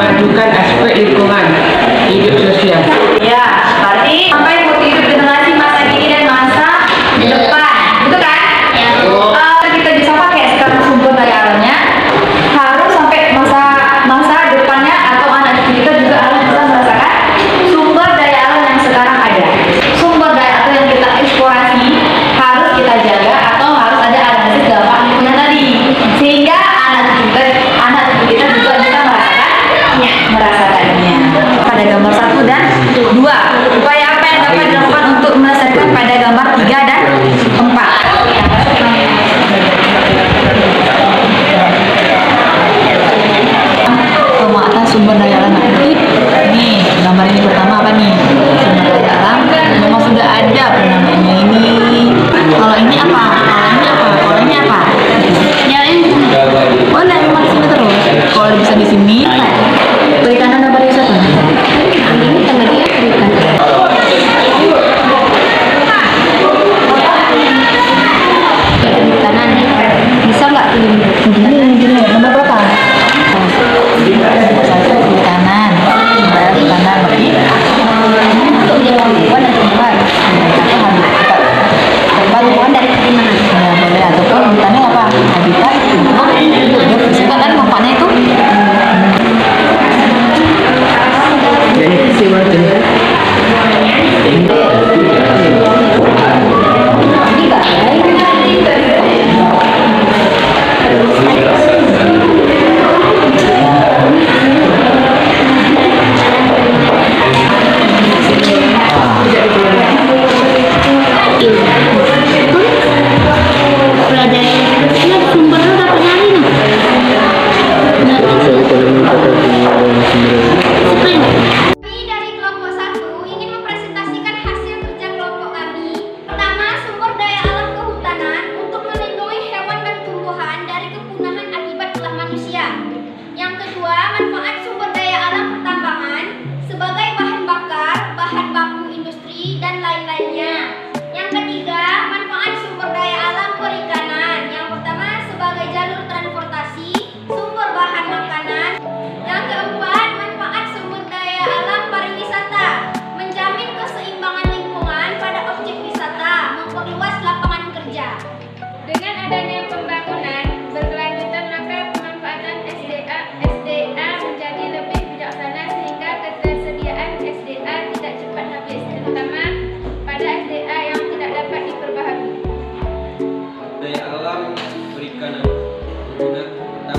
memajukan aspek lingkungan hidup sosial. Ya, berarti apa yang buat hidup generasi masa kini dan masa depan, betul kan? Ya. Kita bisa pakai sekarang sumber daya alamnya, harus sampai masa depannya atau anak cucu kita juga harus bisa merasakan sumber daya alam yang sekarang ada. Sumber daya alam yang kita eksplorasi harus kita jaga atau harus ada analisis dampak lingkungan tadi, sehingga anak cucu kita juga bisa merasakannya. Pada gambar 1 dan 2, upaya apa yang dapat dilakukan untuk melestarikan pada gambar 3 dan 4? Pemanfaatan sumber daya alam. Nih, gambar ini pertama apa nih? Sumber daya alam memang sudah ada penamanya ini. Kalau ini apa? Kalau ini apa? Ya ini. Oh, nah, memang sini terus. Kalau bisa di sini, perikanan dan pariwisata. Ini tambah dia perikanan. Perikanan bisa nggak ini nomor berapa? Perikanan berarti untuk menjaga lingkungan dan tumbuhan. Kita harus tempat lingkungan dari perikanan. Ya boleh, ataupun hutannya apa? Habitat untuk hidup bersifat dan manfaatnya itu.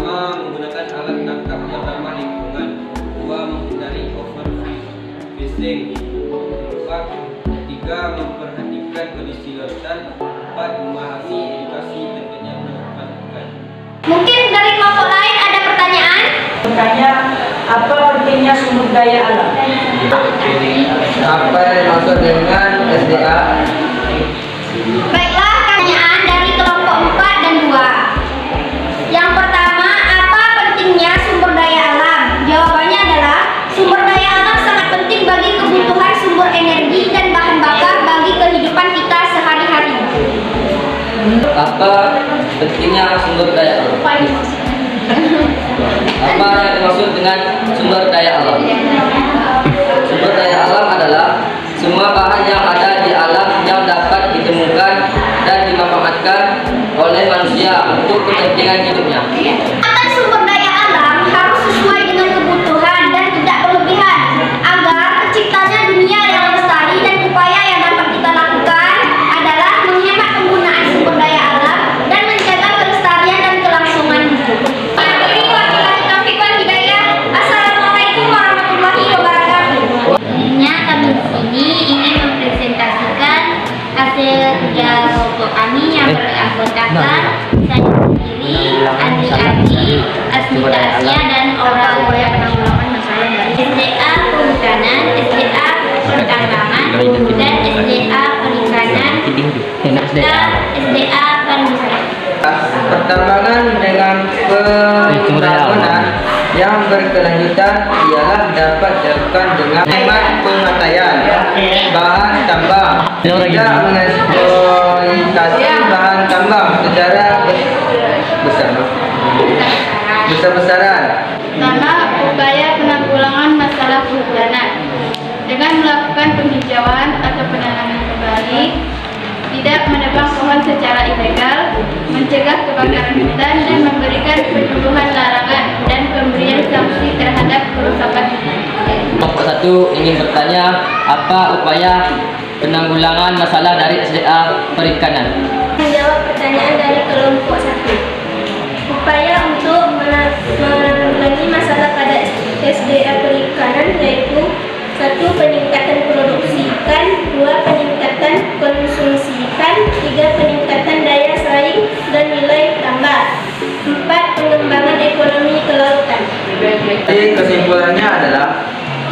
Menggunakan alat tangkap yang ramah lingkungan. 2. Menghindari overfishing. 4. 3. Memperhatikan kondisi lautan. 4. Memahami edukasi terkait penangkapan ikan. Mungkin dari kelompok lain ada pertanyaan? Bertanya, apa pentingnya sumber daya alam? Apa yang dimaksud dengan SDA? Baiklah, pertanyaan dari kelompok 4 dan 2. Yang pertama, apa pentingnya sumber daya alam? Jawabannya adalah sumber daya alam sangat penting bagi kebutuhan sumber energi dan bahan bakar bagi kehidupan kita sehari-hari. Apa pentingnya sumber daya alam? Apa yang dimaksud dengan sumber daya alam? Sumber daya alam adalah semua bahan yang ada di alam yang dapat ditemukan dan dimanfaatkan oleh manusia untuk kepentingan hidupnya. Akan sumber daya alam harus sesuai dengan kebutuhan dan tidak berlebihan agar terciptanya dunia yang lestari, dan upaya yang dapat kita lakukan adalah menghemat penggunaan sumber daya alam dan menjaga kelestarian dan kelangsungan hidup. Assalamualaikum warahmatullahi wabarakatuh. Kami di sini ingin mempresentasikan hasil kerja kelompok kami yang beranggotakan saya sendiri, Andi, Asmita Asia, dan orang penanggulangan masalah dari SDA Kehutanan, SDA Pertambangan, dan SDA Perikanan, serta SDA Pariwisata. Pertambangan dengan pembangunan yang berkelanjutan ialah dapat dilakukan dengan hemat pemakaian bahan tambang, tidak mengeksploitasi bahan tambang secara besar-besaran. Karena upaya penambangan kebakaran hutan dan memberikan penyuluhan larangan dan pemberian sanksi terhadap kerusakan hutan. Kelompok 1 ingin bertanya, apa upaya penanggulangan masalah dari SDA Perikanan? Menjawab pertanyaan dari kelompok 1. Upaya untuk menanggulangi masalah pada SDA Perikanan yaitu 1. Peningkatan produksi ikan, 2. Peningkatan konsumsi ikan, 3. Peningkatan daya saing dan nilai tambah, 4. Pengembangan ekonomi kelautan. Jadi kesimpulannya adalah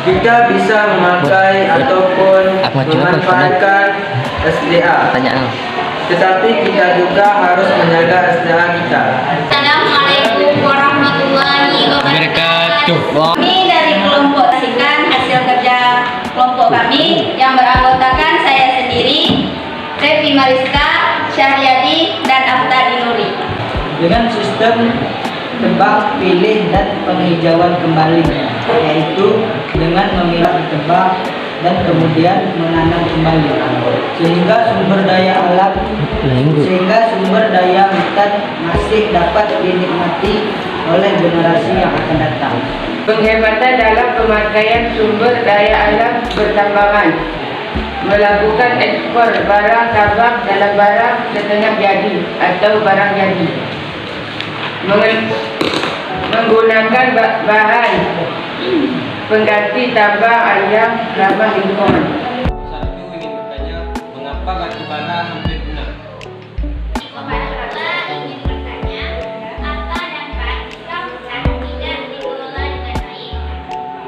kita bisa memakai ataupun memanfaatkan SDA, tetapi kita juga harus menjaga SDA kita. Assalamualaikum warahmatullahi wabarakatuh. Kami dari kelompok Sikan hasil kerja kelompok kami yang beranggotakan saya sendiri, Revi Mariska, Syahriyadi, dan Aftari Nuri. Dengan sistem tebang, pilih, dan penghijauan kembali, yaitu dengan memilah tebang dan kemudian menanam kembali, sehingga sumber daya hutan masih dapat dinikmati oleh generasi yang akan datang. Penghematan dalam pemakaian sumber daya alam bertambangan, melakukan ekspor barang tambang dalam barang setengah jadi atau barang jadi, menggunakan bahan pengganti tambang yang ramah lingkungan. 1 ingin bertanya, mengapa batu bara hampir punah? Ingin bertanya, apa dampak jika hutan tidak dikelola dengan baik?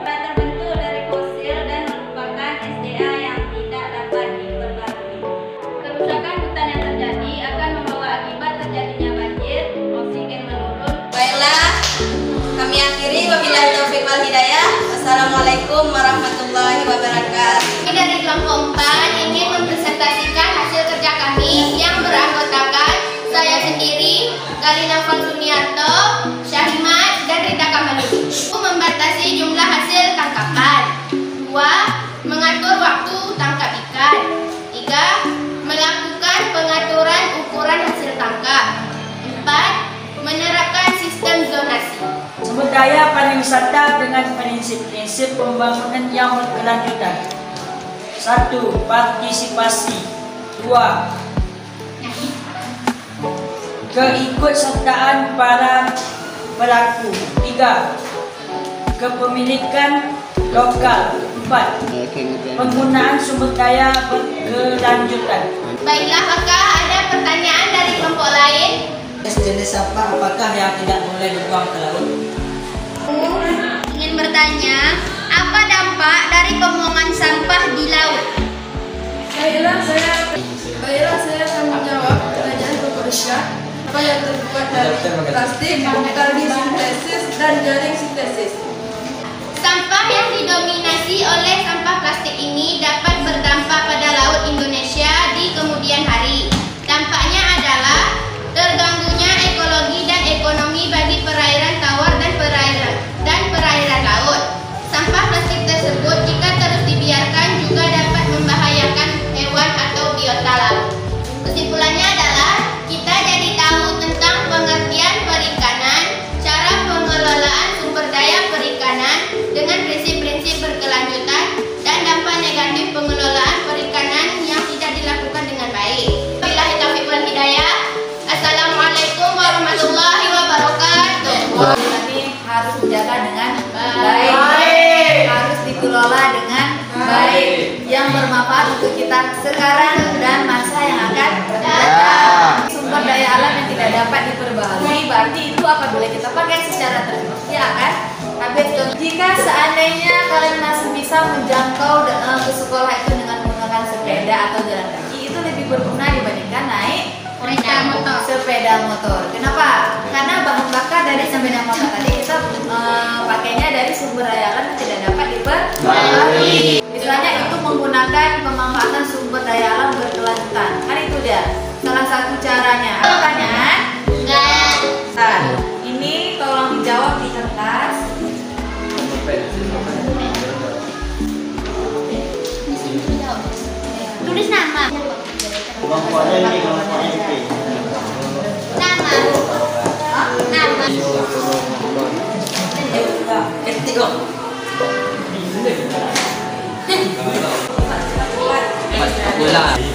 Terbentuk dari fosil dan merupakan SDA yang tidak dapat diperbarui. Kerusakan hutan yang terjadi akan membawa akibat terjadinya banjir, oksigen menurun. Baiklah, kami akhiri. Wabillahi taufiq wal hidayah. Wassalamualaikum warahmatullahi wabarakatuh. Kami dari kelompok 4 ingin mempresentasikan hasil kerja kami yang beranggotakan saya sendiri, Galina Fonsuniarto, Syahimat, dan Rita Kamaludin. Membatasi jumlah hasil tangkapan. 2. Mengatur waktu tangkap ikan. 3. Melakukan pengaturan ukuran hasil tangkap. 4. Menerapkan sistem zonasi. Sumber daya pariwisata dengan prinsip-prinsip pembangunan yang berkelanjutan. 1. Partisipasi. 2. Keikutsertaan para pelaku. 3. Kepemilikan lokal. 4. Penggunaan sumber daya berkelanjutan. Baiklah, apakah ada pertanyaan dari kelompok lain? Jenis sampah apakah yang tidak boleh dibuang ke laut? Ingin bertanya, apa dampak dari pembuangan sampah di laut? Baiklah, saya akan menjawab pertanyaan kelompok Isya. Apa yang terbuat dari plastik, karbon sintesis, dan jaring sintesis. Sampah yang didominasi oleh sampah plastik ini dapat berdampak pada laut Indonesia di kemudian hari. Dampaknya adalah terganggunya ekologi dan ekonomi bagi perairan tawar dan perairan laut. Sampah plastik tersebut jika terus dibiarkan juga dapat membahayakan hewan atau biota laut. Kesimpulannya adalah kita jadi tahu tentang pengertian perikanan, cara pengelolaan sumber daya perikanan dengan prinsip-prinsip berkelanjutan, dan dampak negatif pengelolaan perikanan yang tidak dilakukan dengan baik. Wabillahi taufiq wal hidayah. Assalamualaikum warahmatullahi wabarakatuh. Kami harus dijaga dengan baik, harus dikelola dengan baik, yang bermanfaat untuk kita sekarang dan masa yang akan datang. Sumber daya alam yang tidak dapat diperbaharui, berarti itu apabila kita pakai secara terus, ya kan? Habis itu, jika seandainya kalian masih bisa menjangkau ke sekolah itu dengan menggunakan sepeda atau jalan kaki, itu lebih berguna dibandingkan naik sepeda motor. Kenapa? Karena bahan bakar dari sepeda motor tadi kita pakainya dari sumber daya alam yang tidak dapat diperbaharui. Misalnya itu menggunakan pemanfaatan sumber daya alam berkelanjutan. Kan itu dia salah satu caranya. Pertanyaan? Enggak. Nah, ini tolong dijawab di kertas. Tulis nama. Kelompok Nama. Bola.